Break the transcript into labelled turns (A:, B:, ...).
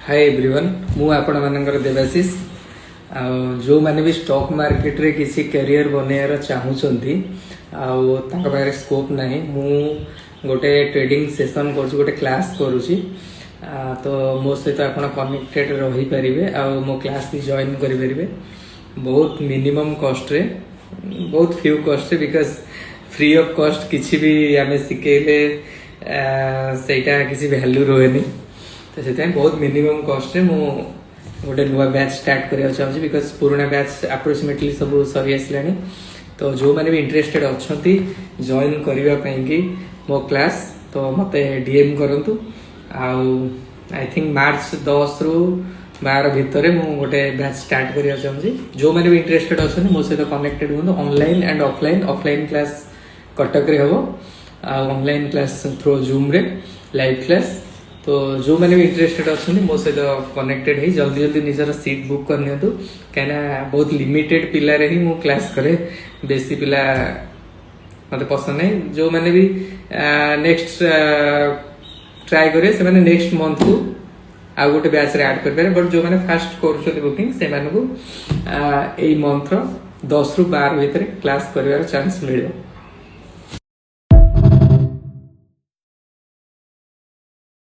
A: Hi everyone मु आपण मानकर देवाशीष जो माने भी स्टॉक मार्केट रे किसी करियर बनैयार चाहूचंती पाखे स्कोप नाही मु गोटे ट्रेडिंग सेशन करूँ गोटे क्लास करूची तो मो सहित आपण कनेक्टेड रही पारिबे आ मो क्लास भी जॉइन करि पारिबे बहुत मिनिमम कॉस्ट रे बहुत फ्यू कॉस्ट रे बिकॉज फ्री ऑफ कॉस्ट किसी भी आमे सिकेले सेटा किसी वैल्यू रोएनी तो से बहुत मिनिमम कॉस्ट रे मु गोटे नुआ बैच स्टार्ट करने चाहिए बिकॉज पुराना बैच अप्रोक्सीमेटली सब सरी आसलानी तो जो मैंने भी इंटरेस्टेड अच्छा जॉइन करने मो क्लास तो मत डीएम करूँ आई थिंक मार्च 10 रु 12 भितर मु गोटे बैच स्टार्ट करने चाहिए जो मैंने भी इंटरेस्टेड अच्छा मो सहित कनेक्टेड हूँ online and offline class Cuttack रे हम ऑनलाइन क्लास थ्रू जूम रे लाइव क्लास तो जो मैंने भी इंटरेस्टेड अच्छा मो सहित कनेक्टेड है जल्दी जल्दी निजर सीट बुक करनी कहीं बहुत लिमिटेड पिलारे ही मु क्लास करे बेसी पिला मत पसंद है जो मैंने भी नेक्स्ट ट्राई करे से मैंने नेक्स्ट मंथ को आ गोटे बैच रे ऐड कर पारे बट जो मैंने फास्ट कर बुकिंग से मानू मंथ 10 रु 12 भितर क्लास कर चांस मिले।